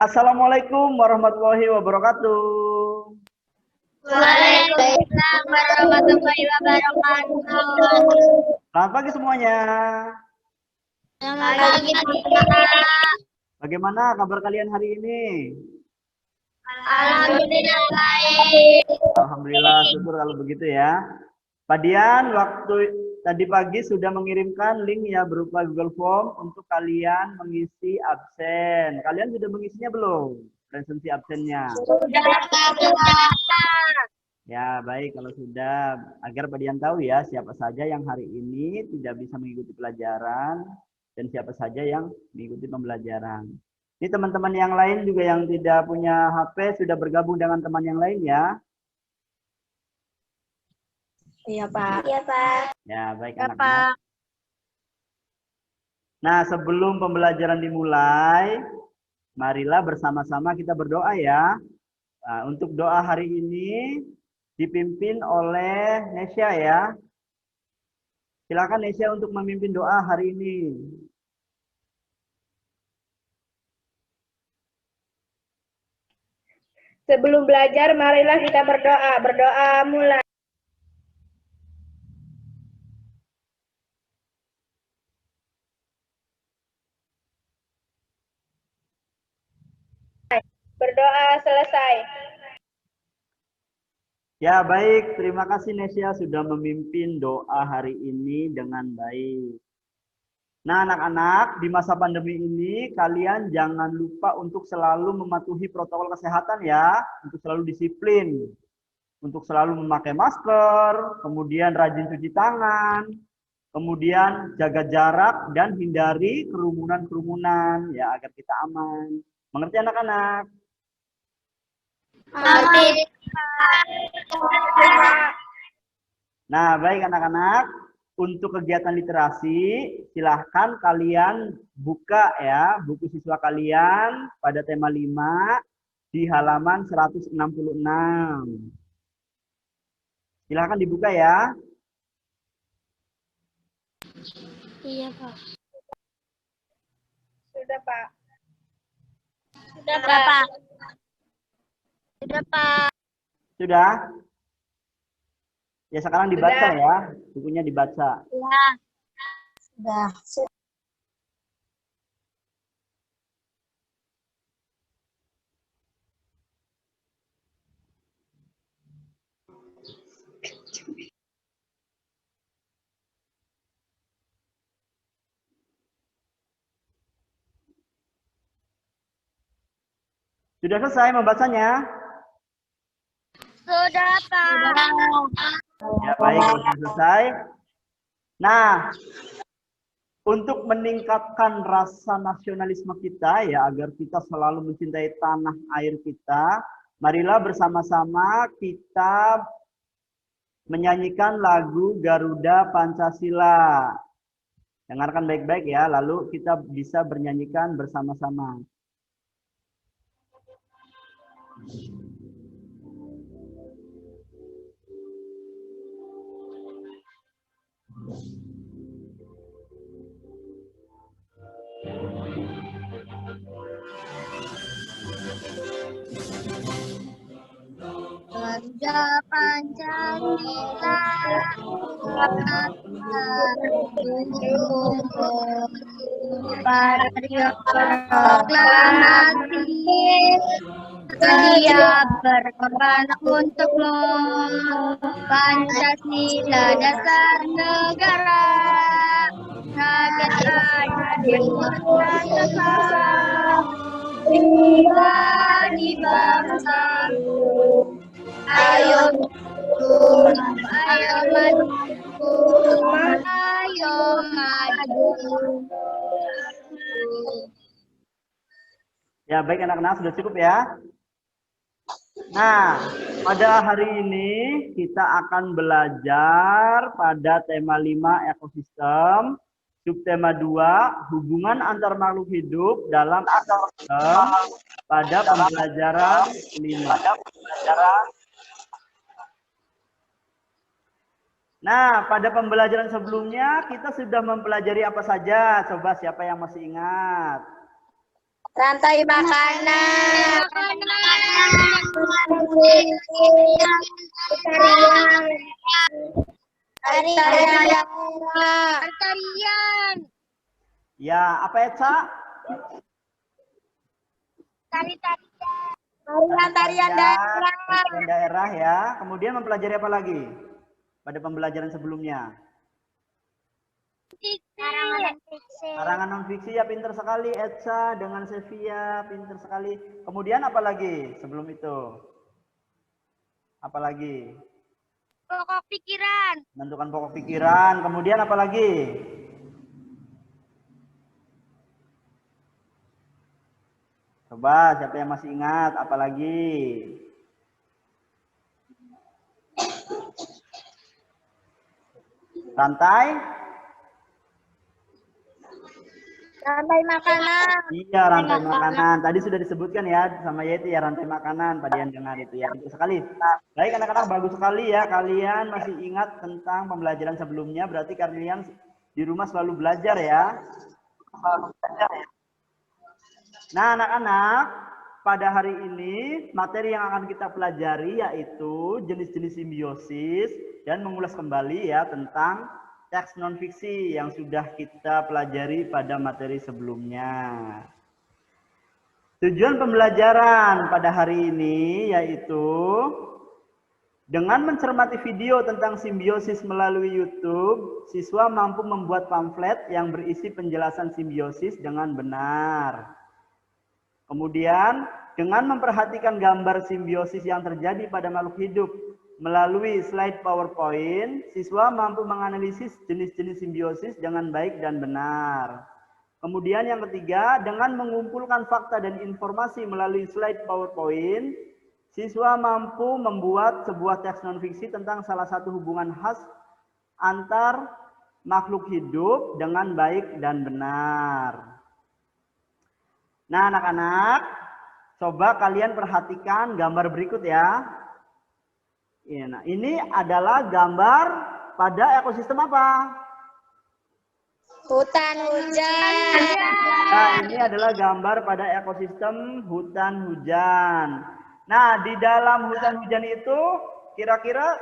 Assalamualaikum warahmatullahi wabarakatuh. Waalaikumsalam warahmatullahi wabarakatuh. Selamat pagi semuanya. Selamat pagi, Pak. Bagaimana kabar kalian hari ini? Alhamdulillah baik. Alhamdulillah, syukur kalau begitu ya. Pak Dian, waktu tadi pagi sudah mengirimkan link ya berupa Google Form untuk kalian mengisi absen. Kalian sudah mengisinya belum? Presensi absennya. Sudah. Ya, baik kalau sudah. Agar Pak Dian tahu ya siapa saja yang hari ini tidak bisa mengikuti pelajaran dan siapa saja yang mengikuti pembelajaran. Ini teman-teman yang lain juga yang tidak punya HP sudah bergabung dengan teman yang lain ya. Iya, Pak. Iya, Pak. Ya, baik Iya, anak-anak. Pak. Nah, sebelum pembelajaran dimulai, marilah bersama-sama kita berdoa ya. Nah, untuk doa hari ini dipimpin oleh Nesya ya. Silakan Nesya untuk memimpin doa hari ini. Sebelum belajar, marilah kita berdoa. Berdoa mulai. Berdoa selesai. Ya, baik. Terima kasih Nesya sudah memimpin doa hari ini dengan baik. Nah, anak-anak, di masa pandemi ini kalian jangan lupa untuk selalu mematuhi protokol kesehatan ya, untuk selalu disiplin, untuk selalu memakai masker, kemudian rajin cuci tangan, kemudian jaga jarak dan hindari kerumunan-kerumunan ya agar kita aman. Mengerti anak-anak? Amin. Nah, baik anak-anak. Untuk kegiatan literasi, silahkan kalian buka ya buku siswa kalian pada tema 5 di halaman 166. Silahkan dibuka ya. Iya, Pak. Sudah, Pak. Sudah, Pak. Sudah, Pak. Sudah? Ya sekarang dibaca ya, bukunya dibaca. Ya. Sudah. Sudah selesai membacanya? Sudah, Pak. Ya baik, sudah selesai. Nah, untuk meningkatkan rasa nasionalisme kita ya agar kita selalu mencintai tanah air kita, marilah bersama-sama kita menyanyikan lagu Garuda Pancasila. Dengarkan baik-baik ya, lalu kita bisa bernyanyikan bersama-sama. Garuda Pancasila, Patriot Proklamasi, dia berkorban untuk lo. Pancasila dasar negara, rakyat adil bersama, di bangsa. Ayo maju, ayo maju. Ya baik anak-anak, sudah cukup ya. Nah, pada hari ini kita akan belajar pada tema 5 ekosistem, subtema 2 hubungan antar makhluk hidup dalam ekosistem pada pembelajaran 5. Nah, pada pembelajaran sebelumnya kita sudah mempelajari apa saja? Coba siapa yang masih ingat? Rantai makanan. Tarian. Ya, apa Etsa? Tarian daerah. Tarian daerah ya. Kemudian mempelajari apa lagi pada pembelajaran sebelumnya? Karangan non fiksi ya, pinter sekali Etsa dengan Sevia, pinter sekali. Kemudian apa lagi sebelum itu? Apa lagi? Pokok pikiran. Menentukan pokok pikiran. Kemudian apa lagi? Coba siapa yang masih ingat? Apa lagi? Rantai? Rantai makanan. Iya, rantai makanan. Tadi sudah disebutkan ya sama Yeti ya, rantai makanan pada yang dengar itu ya. Pintar sekali. Baik anak-anak, bagus sekali ya. Kalian masih ingat tentang pembelajaran sebelumnya. Berarti kalian di rumah selalu belajar ya. Nah, anak-anak, pada hari ini materi yang akan kita pelajari yaitu jenis-jenis simbiosis dan mengulas kembali ya tentang teks non-fiksi yang sudah kita pelajari pada materi sebelumnya. Tujuan pembelajaran pada hari ini yaitu dengan mencermati video tentang simbiosis melalui YouTube, siswa mampu membuat pamflet yang berisi penjelasan simbiosis dengan benar. Kemudian, dengan memperhatikan gambar simbiosis yang terjadi pada makhluk hidup melalui slide PowerPoint, siswa mampu menganalisis jenis-jenis simbiosis dengan baik dan benar. Kemudian yang ketiga, dengan mengumpulkan fakta dan informasi melalui slide PowerPoint, siswa mampu membuat sebuah teks non-fiksi tentang salah satu hubungan khas antar makhluk hidup dengan baik dan benar. Nah, anak-anak, coba kalian perhatikan gambar berikut ya. Nah, ini adalah gambar pada ekosistem apa? Hutan hujan. Nah, ini adalah gambar pada ekosistem hutan hujan. Nah, di dalam hutan hujan itu kira-kira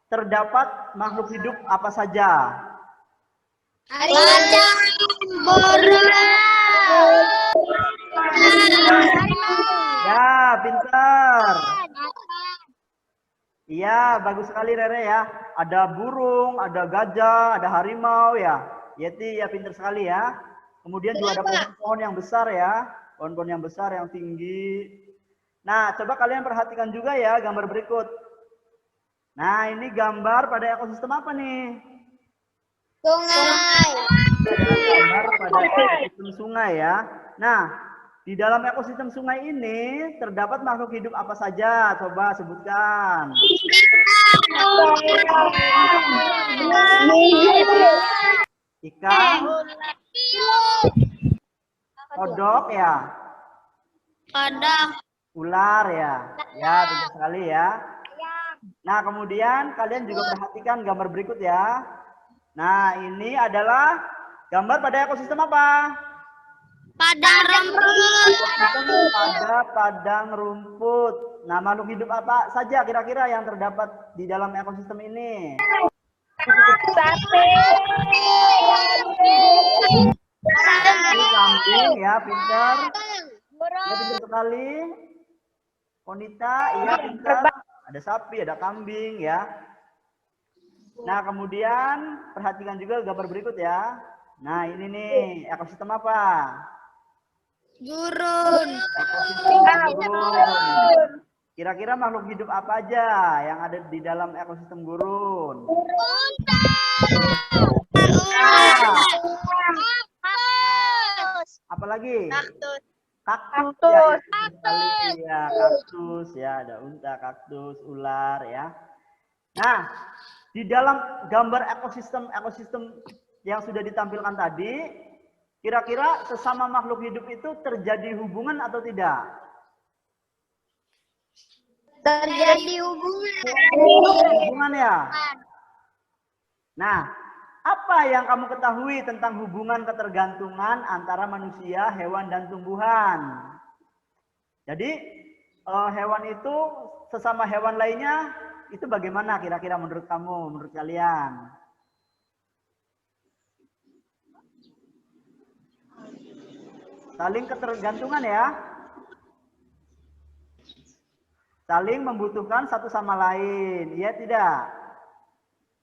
terdapat makhluk hidup apa saja? Ya, pintar. Iya, bagus sekali Rere ya. Ada burung, ada gajah, ada harimau ya. Yeti ya, pintar sekali ya. Kemudian juga ada pohon-pohon yang besar ya. Pohon-pohon yang besar yang tinggi. Nah, coba kalian perhatikan juga ya gambar berikut. Nah, ini gambar pada ekosistem apa nih? Sungai. Gambar pada ekosistem sungai ya. Nah, di dalam ekosistem sungai ini terdapat makhluk hidup apa saja? Coba sebutkan. Ikan, kodok ya, ular ya. Ya, betul sekali ya. Nah, kemudian kalian juga perhatikan gambar berikut ya. Nah, ini adalah gambar pada ekosistem apa? Padang rumput. Pada padang rumput. Nah, makhluk hidup apa saja kira-kira yang terdapat di dalam ekosistem ini? Kambing ya, pintar. Ya, pintar sekali. Konita, iya pintar. Ada sapi, ada kambing ya. Nah, kemudian perhatikan juga gambar berikut ya. Nah, ini nih ekosistem apa? Gurun. Ekosistem gurun. Kira-kira makhluk hidup apa aja yang ada di dalam ekosistem gurun? Apalagi? Kaktus. Ya, kaktus ya, ada unta, kaktus, ular ya. Nah, di dalam gambar ekosistem yang sudah ditampilkan tadi, kira-kira sesama makhluk hidup itu terjadi hubungan atau tidak? Terjadi hubungan. Hubungan ya. Nah, apa yang kamu ketahui tentang hubungan ketergantungan antara manusia, hewan, dan tumbuhan? Jadi, hewan itu sesama hewan lainnya, itu bagaimana kira-kira menurut kamu, menurut kalian? Saling ketergantungan ya. Saling membutuhkan satu sama lain, iya tidak?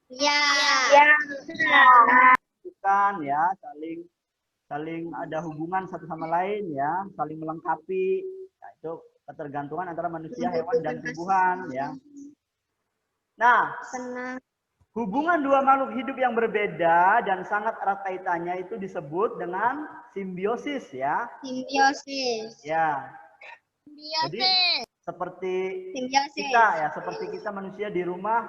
Ya. Bukan ya, saling ada hubungan satu sama lain ya, saling melengkapi. Nah, itu ketergantungan antara manusia, hewan, dan tumbuhan ya. Nah, hubungan dua makhluk hidup yang berbeda dan sangat erat kaitannya itu disebut dengan simbiosis ya. Simbiosis. Ya. Jadi seperti kita ya, seperti kita manusia di rumah,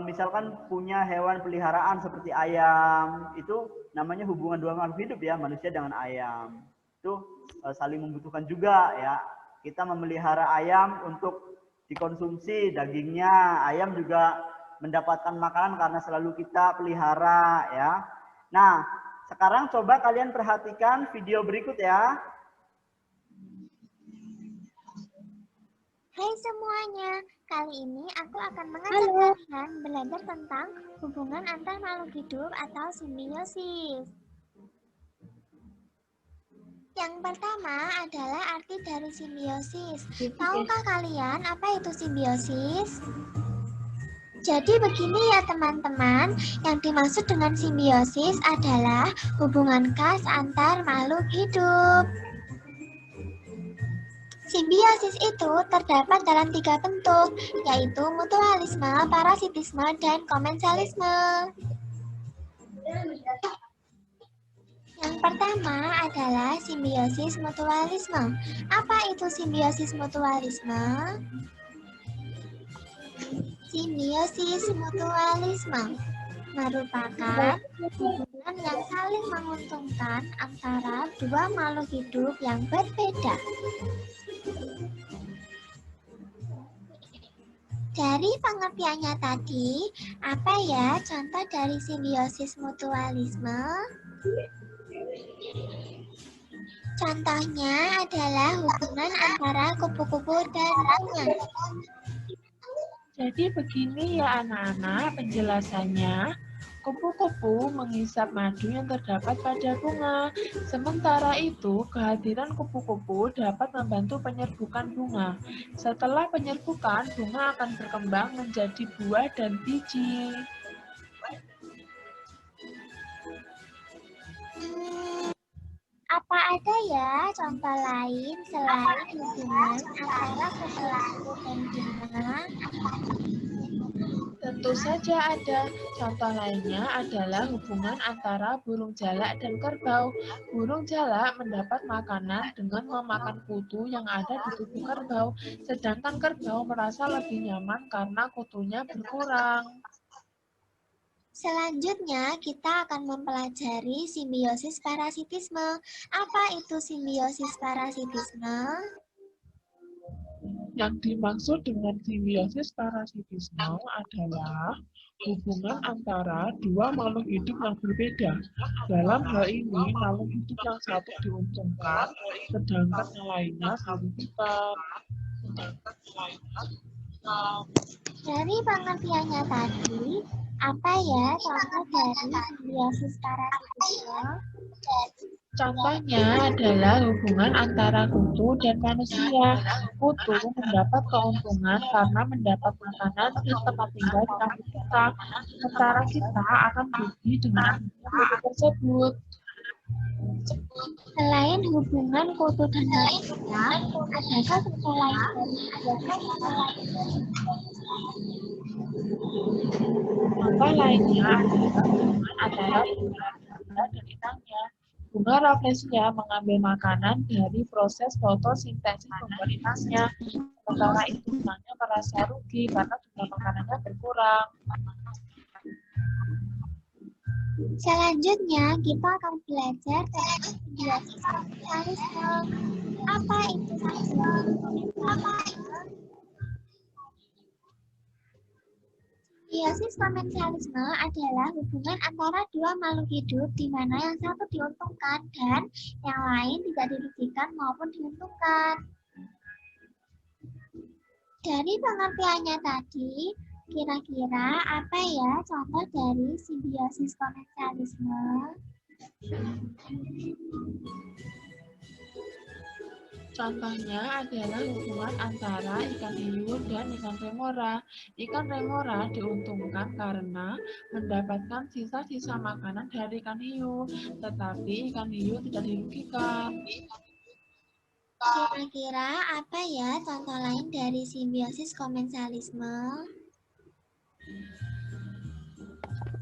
misalkan punya hewan peliharaan seperti ayam, itu namanya hubungan dua makhluk hidup ya, manusia dengan ayam. Itu saling membutuhkan juga ya. Kita memelihara ayam untuk dikonsumsi dagingnya, ayam juga mendapatkan makanan karena selalu kita pelihara ya. Nah, sekarang coba kalian perhatikan video berikut ya. Hai semuanya, kali ini aku akan mengajak kalian belajar tentang hubungan antar makhluk hidup atau simbiosis. Yang pertama adalah arti dari simbiosis. Tahukah kalian apa itu simbiosis? Jadi begini ya teman-teman, yang dimaksud dengan simbiosis adalah hubungan khas antar makhluk hidup. Simbiosis itu terdapat dalam 3 bentuk, yaitu mutualisme, parasitisme, dan komensalisme. Yang pertama adalah simbiosis mutualisme. Apa itu simbiosis mutualisme? Simbiosis mutualisme merupakan hubungan yang saling menguntungkan antara dua makhluk hidup yang berbeda. Dari pengertiannya tadi, apa ya contoh dari simbiosis mutualisme? Contohnya adalah hubungan antara kupu-kupu dan bunga. Jadi begini ya anak-anak penjelasannya. Kupu-kupu menghisap madu yang terdapat pada bunga. Sementara itu, kehadiran kupu-kupu dapat membantu penyerbukan bunga. Setelah penyerbukan, bunga akan berkembang menjadi buah dan biji. Apa ada ya contoh lain selain hubungan antara kupu-kupu dan bunga? Tentu saja ada. Contoh lainnya adalah hubungan antara burung jalak dan kerbau. Burung jalak mendapat makanan dengan memakan kutu yang ada di tubuh kerbau, sedangkan kerbau merasa lebih nyaman karena kutunya berkurang. Selanjutnya, kita akan mempelajari simbiosis parasitisme. Apa itu simbiosis parasitisme? Yang dimaksud dengan simbiosis parasitisme adalah hubungan antara dua makhluk hidup yang berbeda. Dalam hal ini, makhluk hidup yang satu diuntungkan, sedangkan yang lainnya dirugikan. Dari pengertiannya tadi, apa ya contoh dari simbiosis parasitisme? Contohnya adalah hubungan antara kutu dan manusia. Kutu mendapat keuntungan karena mendapat makanan dan tempat tinggal di kampung kita, sementara kita akan rugi dengan kutu tersebut. Selain hubungan kutu dan manusia, adakah contoh lain dari Contoh lainnya adalah hubungan antara bunga dan inangnya. Bunga rafflesia mengambil makanan dari proses fotosintesis membuat inangnya. Sementara itu inangnya merasa rugi karena jumlah makanannya berkurang. Selanjutnya, kita akan belajar tentang simbiosis mutualisme. Apa itu simbiosis mutualisme? Simbiosis komensialisme adalah hubungan antara dua makhluk hidup di mana yang satu diuntungkan dan yang lain tidak dirugikan maupun diuntungkan. Dari pengertiannya tadi, kira-kira apa ya contoh dari simbiosis komensialisme? Contohnya adalah hubungan antara ikan hiu dan ikan remora. Ikan remora diuntungkan karena mendapatkan sisa-sisa makanan dari ikan hiu, tetapi ikan hiu tidak dirugikan. Kira-kira apa ya contoh lain dari simbiosis komensialisme?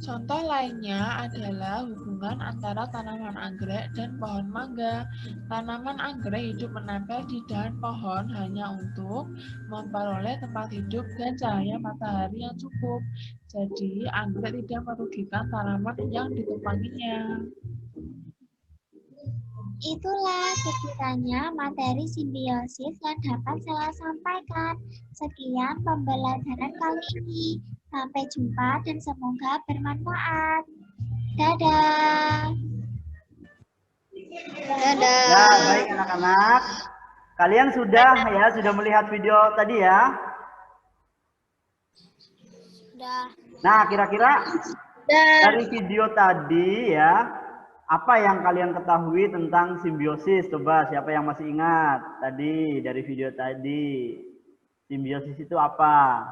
Contoh lainnya adalah hubungan antara tanaman anggrek dan pohon mangga. Tanaman anggrek hidup menempel di dahan pohon hanya untuk memperoleh tempat hidup dan cahaya matahari yang cukup. Jadi, anggrek tidak merugikan tanaman yang ditumpanginya. Itulah sekiranya materi simbiosis yang dapat saya sampaikan. Sekian pembelajaran kali ini. Sampai jumpa dan semoga bermanfaat. Dadah. Dadah. Ya, baik anak-anak. Kalian sudah melihat video tadi ya? Sudah. Nah, kira-kira dari video tadi ya, apa yang kalian ketahui tentang simbiosis? Coba siapa yang masih ingat tadi dari video tadi? Simbiosis itu apa?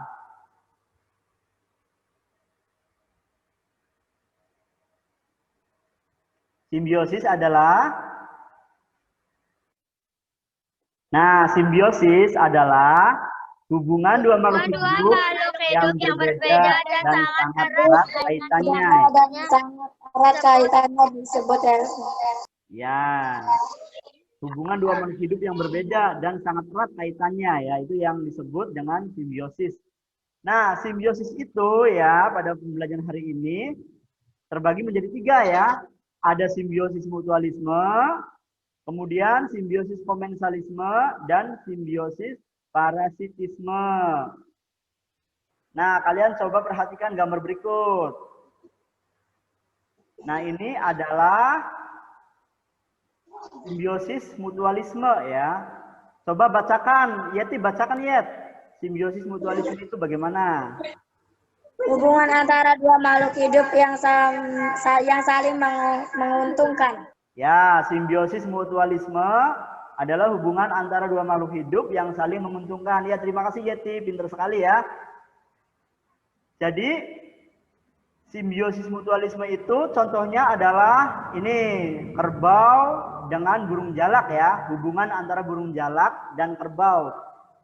Simbiosis adalah simbiosis adalah hubungan dua makhluk hidup yang berbeda dan sangat erat kaitannya. Erat kaitannya disebut Ya, hubungan dua makhluk hidup yang berbeda dan sangat erat kaitannya ya, itu yang disebut dengan simbiosis. Nah, simbiosis itu ya pada pembelajaran hari ini terbagi menjadi 3 ya. Ada simbiosis mutualisme, kemudian simbiosis komensalisme, dan simbiosis parasitisme. Nah, kalian coba perhatikan gambar berikut. Nah, ini adalah simbiosis mutualisme ya. Coba bacakan, Yeti bacakan Yet. Simbiosis mutualisme itu bagaimana? hubungan antara dua makhluk hidup yang saling menguntungkan. Ya, simbiosis mutualisme adalah hubungan antara dua makhluk hidup yang saling menguntungkan. Ya, terima kasih Yeti, pintar sekali ya. Jadi, simbiosis mutualisme itu contohnya adalah ini, kerbau dengan burung jalak ya, hubungan antara burung jalak dan kerbau.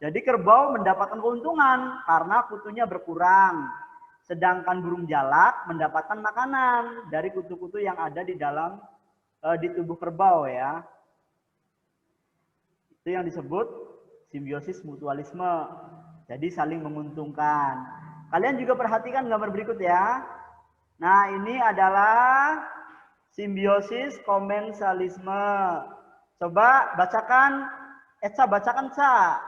Jadi kerbau mendapatkan keuntungan karena kutunya berkurang. Sedangkan burung jalak mendapatkan makanan dari kutu-kutu yang ada di dalam di tubuh kerbau ya. Itu yang disebut simbiosis mutualisme. Jadi saling menguntungkan. Kalian juga perhatikan gambar berikut ya. Nah, ini adalah simbiosis komensalisme. Coba bacakan, Etsa bacakan Sa.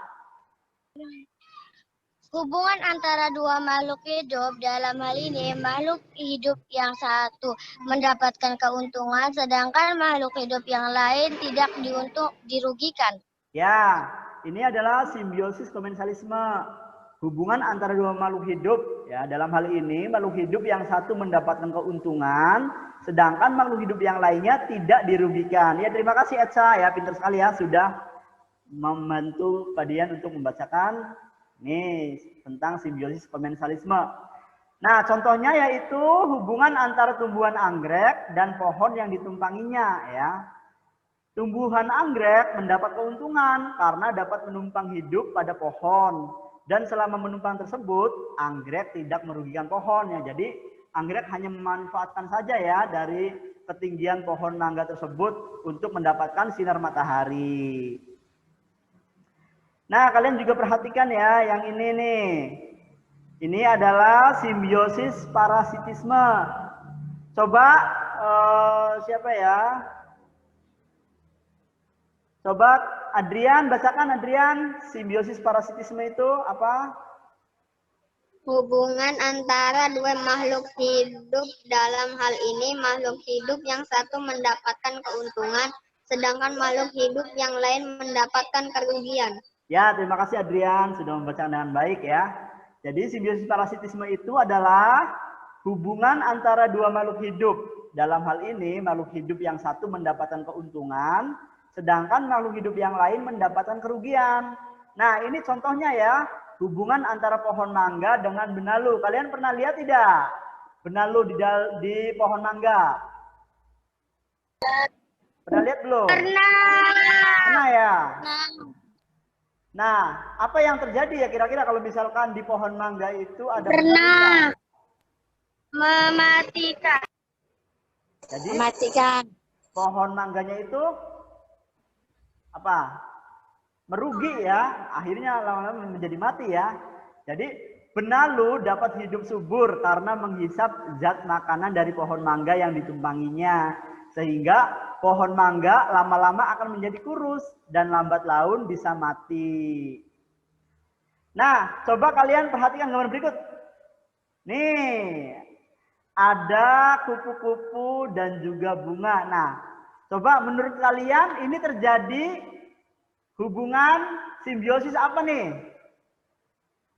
Hubungan antara dua makhluk hidup, dalam hal ini makhluk hidup yang satu mendapatkan keuntungan, sedangkan makhluk hidup yang lain tidak dirugikan. Ya, ini adalah simbiosis komensalisme. Hubungan antara dua makhluk hidup, ya dalam hal ini makhluk hidup yang satu mendapatkan keuntungan, sedangkan makhluk hidup yang lainnya tidak dirugikan. Ya, terima kasih Etsa ya, pintar sekali ya sudah membantu kalian untuk membacakan nih tentang simbiosis komensalisme. Nah, contohnya yaitu hubungan antara tumbuhan anggrek dan pohon yang ditumpanginya ya. Tumbuhan anggrek mendapat keuntungan karena dapat menumpang hidup pada pohon, dan selama menumpang tersebut anggrek tidak merugikan pohon ya. Jadi anggrek hanya memanfaatkan saja ya dari ketinggian pohon mangga tersebut untuk mendapatkan sinar matahari. Nah, kalian juga perhatikan ya yang ini nih. Ini adalah simbiosis parasitisme. Coba siapa ya? Coba Adrian, bacakan Adrian, simbiosis parasitisme itu apa? Hubungan antara dua makhluk hidup, dalam hal ini makhluk hidup yang satu mendapatkan keuntungan, sedangkan makhluk hidup yang lain mendapatkan kerugian. Ya, terima kasih Adrian sudah membaca dengan baik ya. Jadi simbiosis parasitisme itu adalah hubungan antara dua makhluk hidup. Dalam hal ini makhluk hidup yang satu mendapatkan keuntungan, sedangkan makhluk hidup yang lain mendapatkan kerugian. Nah, ini contohnya ya, hubungan antara pohon mangga dengan benalu. Kalian pernah lihat tidak? Benalu di pohon mangga. Pernah lihat belum? Pernah ya? Nah, apa yang terjadi ya kira-kira kalau misalkan di pohon mangga itu ada benalu? Mematikan. Jadi pohon mangganya itu apa? Merugi ya, akhirnya lama-lama menjadi mati ya. Jadi benalu dapat hidup subur karena menghisap zat makanan dari pohon mangga yang ditumpanginya. Sehingga pohon mangga lama-lama akan menjadi kurus dan lambat laun bisa mati. Nah, coba kalian perhatikan gambar berikut. Nih, ada kupu-kupu dan juga bunga. Nah, coba menurut kalian ini terjadi hubungan simbiosis apa nih?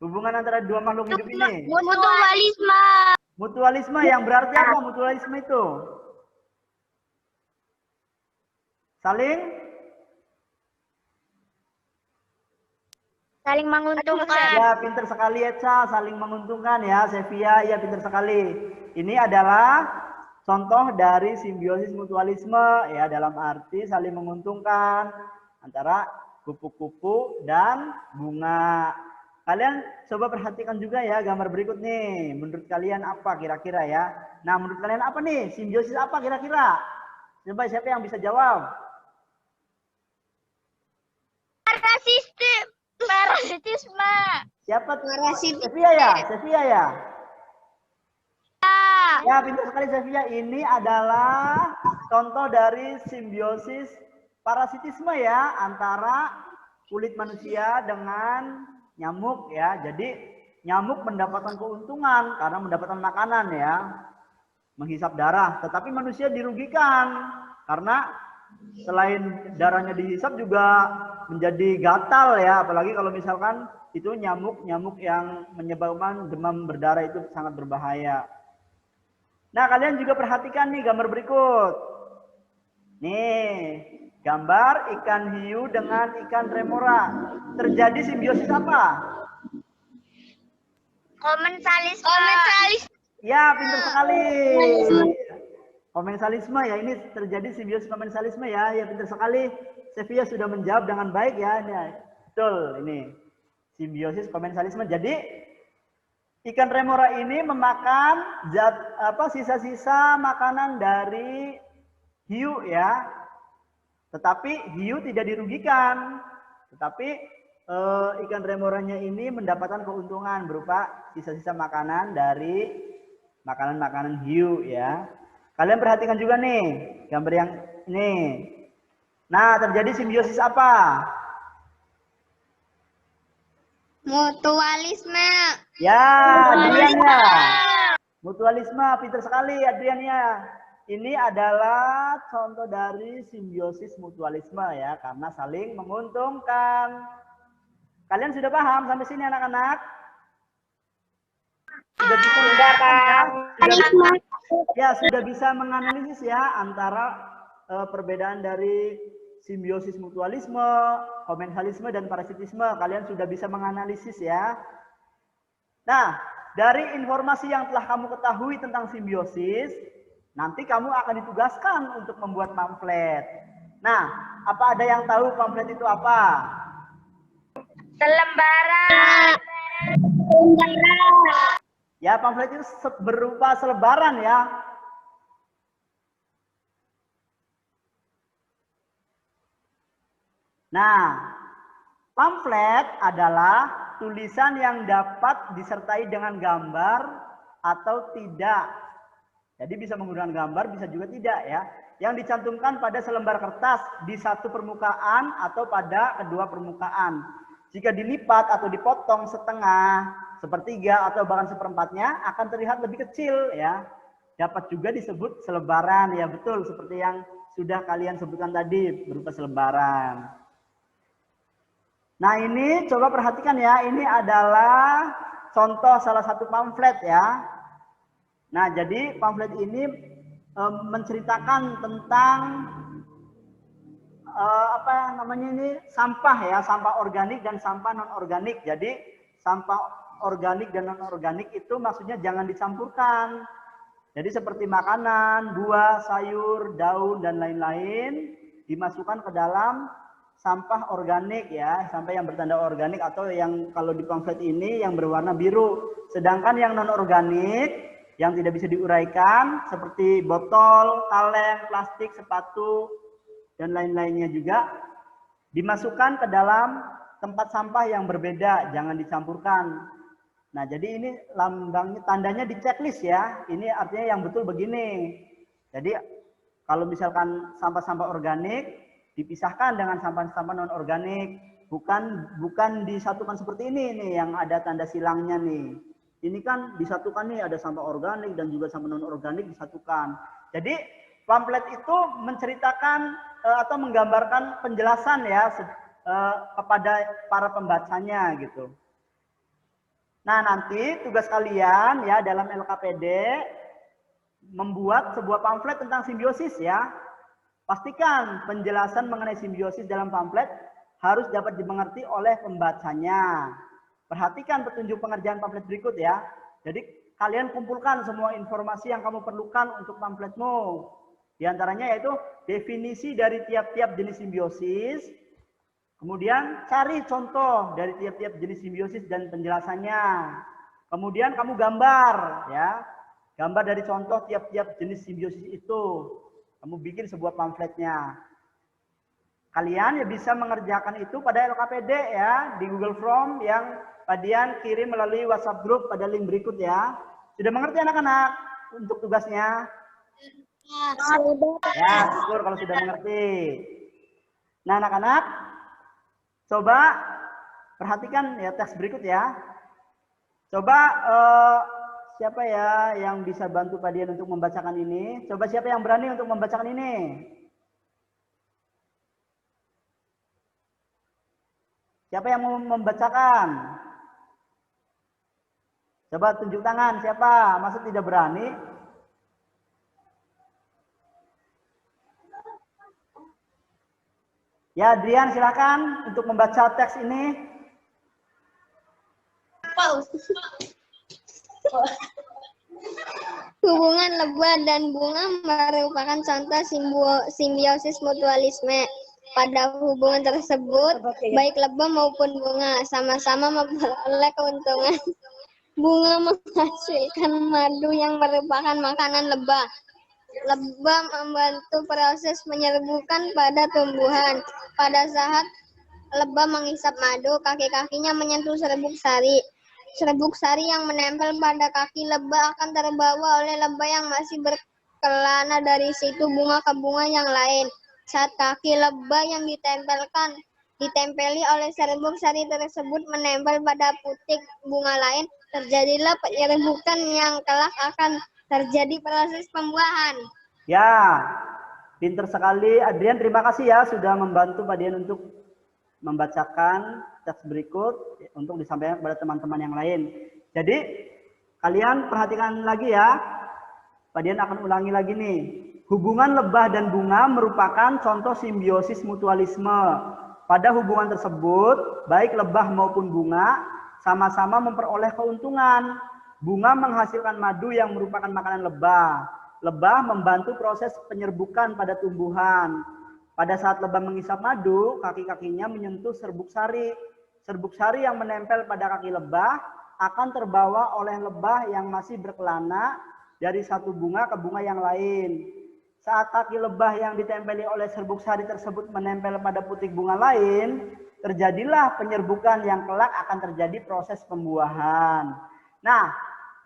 Hubungan antara dua makhluk hidup ini. Mutualisme. Mutualisme yang berarti apa mutualisme itu? Saling menguntungkan. Ya, pinter sekali Eca, saling menguntungkan ya. Sevia, ya pinter sekali. Ini adalah contoh dari simbiosis mutualisme ya, dalam arti saling menguntungkan antara kupu-kupu dan bunga. Kalian coba perhatikan juga ya gambar berikut nih. Menurut kalian apa kira-kira ya? Nah, menurut kalian apa nih? Simbiosis apa kira-kira? Coba siapa yang bisa jawab? Parasitisme. Siapa? Sevia ya? Sevia ya? Ya, pintar sekali Sevia. Ini adalah contoh dari simbiosis parasitisme ya, antara kulit manusia dengan nyamuk ya. Jadi nyamuk mendapatkan keuntungan karena mendapatkan makanan ya, menghisap darah. Tetapi manusia dirugikan karena selain darahnya dihisap juga menjadi gatal ya, apalagi kalau misalkan itu nyamuk yang menyebabkan demam berdarah, itu sangat berbahaya. Nah, kalian juga perhatikan nih gambar berikut. Nih, gambar ikan hiu dengan ikan remora. Terjadi simbiosis apa? Komensalisme. Ya, pintar sekali. Komensalisme ya, ini terjadi simbiosis komensalisme ya. Ya, pintar sekali. Sevia sudah menjawab dengan baik ya. Ini, betul ini. Simbiosis komensalisme. Jadi ikan remora ini memakan sisa-sisa makanan dari hiu ya. Tetapi hiu tidak dirugikan. Tetapi ikan remoranya ini mendapatkan keuntungan berupa sisa-sisa makanan dari makanan-makanan hiu ya. Kalian perhatikan juga nih gambar yang ini. Nah, terjadi simbiosis apa? Mutualisme. Ya, Adrian ya. Mutualisme, pintar sekali Adrian ya. Ini adalah contoh dari simbiosis mutualisme ya, karena saling menguntungkan. Kalian sudah paham sampai sini anak-anak? Sudah bisa sudah bisa menganalisis ya antara perbedaan dari simbiosis mutualisme, komensalisme dan parasitisme. Kalian sudah bisa menganalisis ya. Nah, dari informasi yang telah kamu ketahui tentang simbiosis, nanti kamu akan ditugaskan untuk membuat pamflet. Nah, apa ada yang tahu pamflet itu apa? Selembaran. Ya, pamflet itu berupa selebaran ya. Nah, pamflet adalah tulisan yang dapat disertai dengan gambar atau tidak. Jadi bisa menggunakan gambar, bisa juga tidak ya. Yang dicantumkan pada selembar kertas di satu permukaan atau pada kedua permukaan. Jika dilipat atau dipotong setengah, sepertiga atau bahkan seperempatnya akan terlihat lebih kecil ya. Dapat juga disebut selebaran ya, betul seperti yang sudah kalian sebutkan tadi berupa selebaran. Nah, ini coba perhatikan ya, ini adalah contoh salah satu pamflet ya. Nah, jadi pamflet ini menceritakan tentang apa namanya ini, sampah ya, sampah organik dan sampah non organik. Jadi sampah organik dan non organik itu maksudnya jangan dicampurkan. Jadi seperti makanan, buah, sayur, daun dan lain-lain dimasukkan ke dalam sampah organik ya, sampah yang bertanda organik atau yang kalau di pamflet ini yang berwarna biru. Sedangkan yang non organik yang tidak bisa diuraikan seperti botol, kaleng, plastik, sepatu dan lain-lainnya juga dimasukkan ke dalam tempat sampah yang berbeda, jangan dicampurkan. Nah, jadi ini lambangnya, tandanya di checklist ya. Ini artinya yang betul begini. Jadi kalau misalkan sampah-sampah organik dipisahkan dengan sampah-sampah non organik, bukan disatukan seperti ini nih yang ada tanda silangnya nih. Ini kan disatukan nih, ada sampah organik dan juga sampah non organik disatukan. Jadi pamflet itu menceritakan atau menggambarkan penjelasan ya kepada para pembacanya gitu. Nah, nanti tugas kalian ya dalam LKPD membuat sebuah pamflet tentang simbiosis ya. Pastikan penjelasan mengenai simbiosis dalam pamflet harus dapat dimengerti oleh pembacanya. Perhatikan petunjuk pengerjaan pamflet berikut ya. Jadi kalian kumpulkan semua informasi yang kamu perlukan untuk pamfletmu. Di antaranya yaitu definisi dari tiap-tiap jenis simbiosis. Kemudian cari contoh dari tiap-tiap jenis simbiosis dan penjelasannya. Kemudian kamu gambar ya. Gambar dari contoh tiap-tiap jenis simbiosis itu. Kamu bikin sebuah pamfletnya. Kalian ya bisa mengerjakan itu pada LKPD ya, di Google Form yang kalian kirim melalui WhatsApp group pada link berikut ya. Sudah mengerti anak-anak untuk tugasnya? Ya, syukur kalau sudah mengerti. Nah, anak-anak, coba perhatikan ya teks berikut ya. Coba siapa ya yang bisa bantu Pak Dian untuk membacakan ini? Coba siapa yang berani untuk membacakan ini? Siapa yang mau membacakan? Coba tunjuk tangan siapa? Masa tidak berani? Ya, Adrian silakan untuk membaca teks ini. Hubungan lebah dan bunga merupakan contoh simbiosis mutualisme. Pada hubungan tersebut, baik lebah maupun bunga sama-sama memperoleh keuntungan. Bunga menghasilkan madu yang merupakan makanan lebah. Lebah membantu proses penyerbukan pada tumbuhan. Pada saat lebah menghisap madu, kaki-kakinya menyentuh serbuk sari. Serbuk sari yang menempel pada kaki lebah akan terbawa oleh lebah yang masih berkelana dari situ bunga ke bunga yang lain. Saat kaki lebah yang ditempeli oleh serbuk sari tersebut menempel pada putik bunga lain, terjadilah penyerbukan yang kelak akan terjadi proses pembuahan. Ya, pinter sekali Adrian. Terima kasih ya sudah membantu Pak Dian untuk membacakan teks berikut untuk disampaikan kepada teman-teman yang lain. Jadi kalian perhatikan lagi ya. Pak Dian akan ulangi lagi nih. Hubungan lebah dan bunga merupakan contoh simbiosis mutualisme. Pada hubungan tersebut, baik lebah maupun bunga sama-sama memperoleh keuntungan. Bunga menghasilkan madu yang merupakan makanan lebah. Lebah membantu proses penyerbukan pada tumbuhan. Pada saat lebah menghisap madu, kaki-kakinya menyentuh serbuk sari. Serbuk sari yang menempel pada kaki lebah akan terbawa oleh lebah yang masih berkelana dari satu bunga ke bunga yang lain. Saat kaki lebah yang ditempeli oleh serbuk sari tersebut menempel pada putik bunga lain, terjadilah penyerbukan yang kelak akan terjadi proses pembuahan. Nah,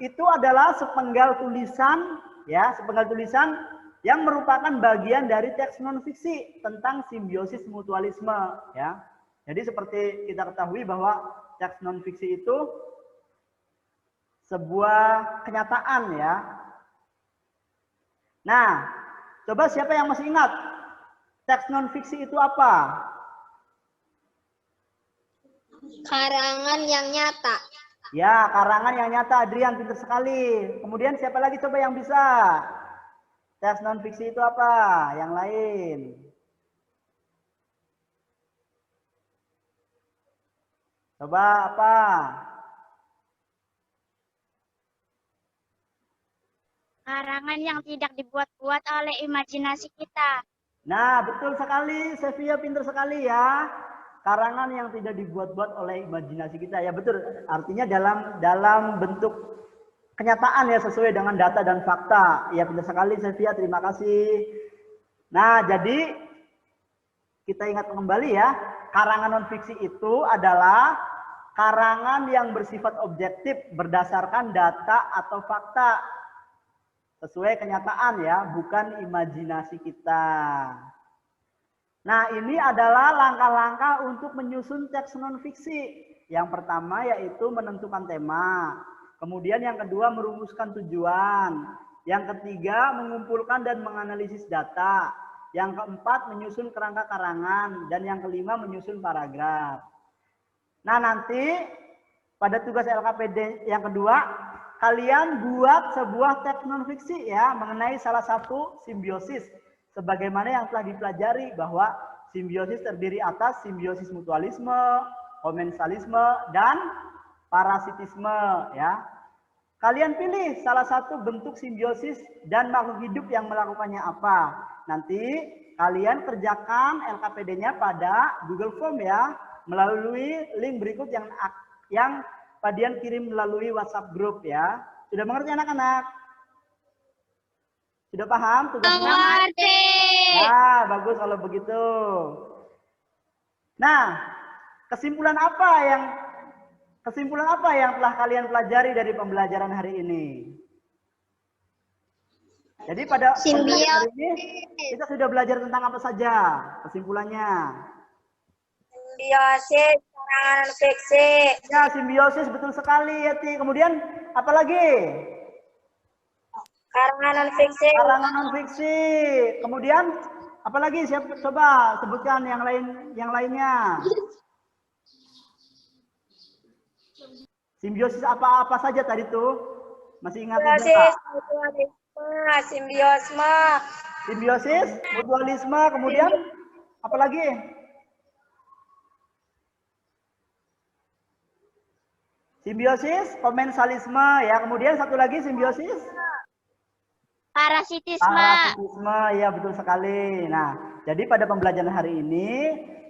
itu adalah sepenggal tulisan ya, sepenggal tulisan yang merupakan bagian dari teks non fiksi tentang simbiosis mutualisme ya. Jadi seperti kita ketahui bahwa teks non fiksi itu sebuah kenyataan ya. Nah, coba siapa yang masih ingat teks non fiksi itu apa? Karangan yang nyata. Ya, karangan yang nyata. Adrian, pintar sekali. Kemudian siapa lagi coba yang bisa? Teks non fiksi itu apa? Yang lain. Coba apa? Karangan yang tidak dibuat-buat oleh imajinasi kita. Nah, betul sekali. Sevia pintar sekali ya. Karangan yang tidak dibuat-buat oleh imajinasi kita. Ya betul. Artinya dalam bentuk kenyataan ya, sesuai dengan data dan fakta. Ya pintar sekali Sevia, terima kasih. Nah, jadi kita ingat kembali ya, karangan non fiksi itu adalah karangan yang bersifat objektif berdasarkan data atau fakta. Sesuai kenyataan ya, bukan imajinasi kita. Nah, ini adalah langkah-langkah untuk menyusun teks non fiksi. Yang pertama yaitu menentukan tema. Kemudian yang kedua merumuskan tujuan. Yang ketiga mengumpulkan dan menganalisis data. Yang keempat menyusun kerangka karangan. Dan yang kelima menyusun paragraf. Nah, nanti pada tugas LKPD yang kedua, kalian buat sebuah teks non fiksi ya mengenai salah satu simbiosis. Sebagaimana yang telah dipelajari bahwa simbiosis terdiri atas simbiosis mutualisme, komensalisme, dan parasitisme ya. Kalian pilih salah satu bentuk simbiosis dan makhluk hidup yang melakukannya apa. Nanti kalian kerjakan LKPD-nya pada Google Form ya, melalui link berikut yang kalian kirim melalui WhatsApp grup ya. Sudah mengerti anak-anak? Sudah paham tugasnya? Mengerti. Nah, bagus kalau begitu. Nah, kesimpulan apa yang telah kalian pelajari dari pembelajaran hari ini? Jadi pada pembelajaran hari ini kita sudah belajar tentang apa saja? Kesimpulannya. Simbiosis, karangan fiksi. Ya, simbiosis betul sekali Yeti. Kemudian apa lagi? Karangan fiksi. Karangan non fiksi. Kemudian apa lagi? Coba sebutkan yang lainnya. Simbiosis apa saja tadi tuh? Masih ingat tidak? Simbiosme. Simbiosis, mutualisme, kemudian apa lagi? Simbiosis, komensalisme ya. Kemudian satu lagi simbiosis. Parasitisme. Parasitisme, ya betul sekali. Nah, jadi pada pembelajaran hari ini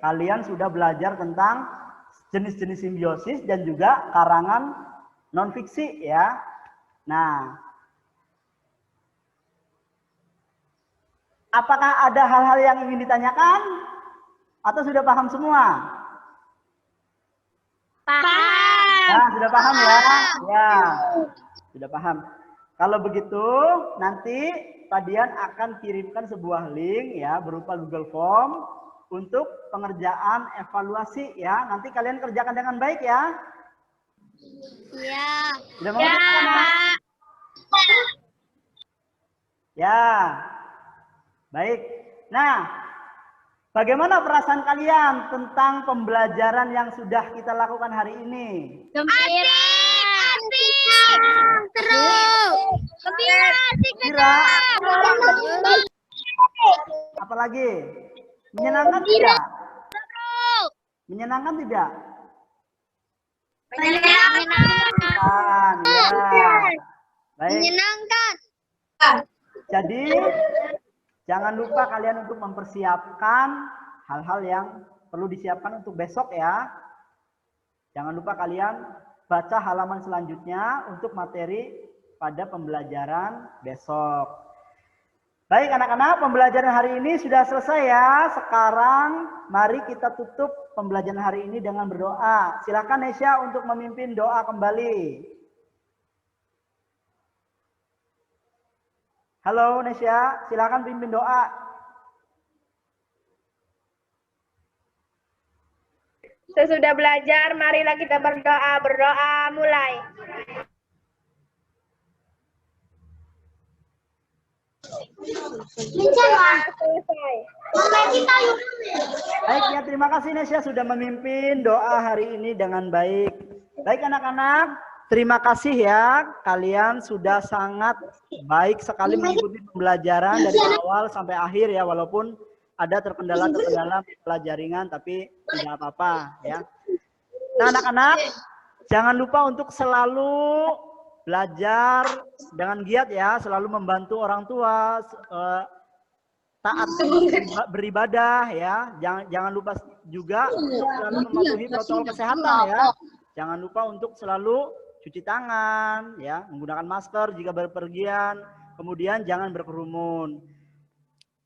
kalian sudah belajar tentang jenis-jenis simbiosis dan juga karangan non fiksi ya. Nah, apakah ada hal-hal yang ingin ditanyakan atau sudah paham semua? Paham. Nah, sudah paham ya? Ya, sudah paham. Kalau begitu, nanti kalian akan kirimkan sebuah link ya berupa Google Form untuk pengerjaan evaluasi ya. Nanti kalian kerjakan dengan baik ya. Iya. Sudah mengerti kan? Ya. Baik. Nah, bagaimana perasaan kalian tentang pembelajaran yang sudah kita lakukan hari ini? Gembira. Seru. Gembira. Gembira. Apalagi? Menyenangkan tidak? Menyenangkan tidak? Menyenangkan. Ya. Baik. Menyenangkan. Jadi jangan lupa kalian untuk mempersiapkan hal-hal yang perlu disiapkan untuk besok ya. Jangan lupa kalian baca halaman selanjutnya untuk materi pada pembelajaran besok. Baik anak-anak, pembelajaran hari ini sudah selesai ya. Sekarang mari kita tutup pembelajaran hari ini dengan berdoa. Silakan Nesya untuk memimpin doa kembali. Halo Nesya, silakan pimpin doa. Sesudah belajar, marilah kita berdoa. Berdoa mulai. Selesai. Baik ya, terima kasih Nesya sudah memimpin doa hari ini dengan baik. Baik anak-anak, terima kasih ya. Kalian sudah sangat baik sekali mengikuti pembelajaran dari awal sampai akhir ya, walaupun ada terkendala-terkendala masalah jaringan, tapi tidak apa-apa ya. Nah anak-anak, jangan lupa untuk selalu belajar dengan giat ya, selalu membantu orang tua, taat beribadah ya. Jangan lupa juga selalu mematuhi protokol kesehatan ya. Jangan lupa untuk selalu cuci tangan ya, menggunakan masker jika berpergian, kemudian jangan berkerumun.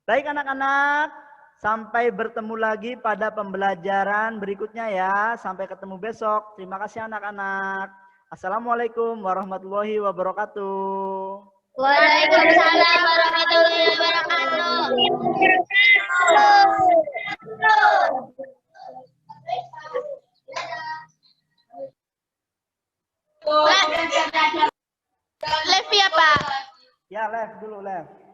Baik anak-anak, sampai bertemu lagi pada pembelajaran berikutnya ya. Sampai ketemu besok. Terima kasih anak-anak. Assalamualaikum warahmatullahi wabarakatuh. Waalaikumsalam warahmatullahi wabarakatuh. Live ya, Pak? Ya, live dulu, live.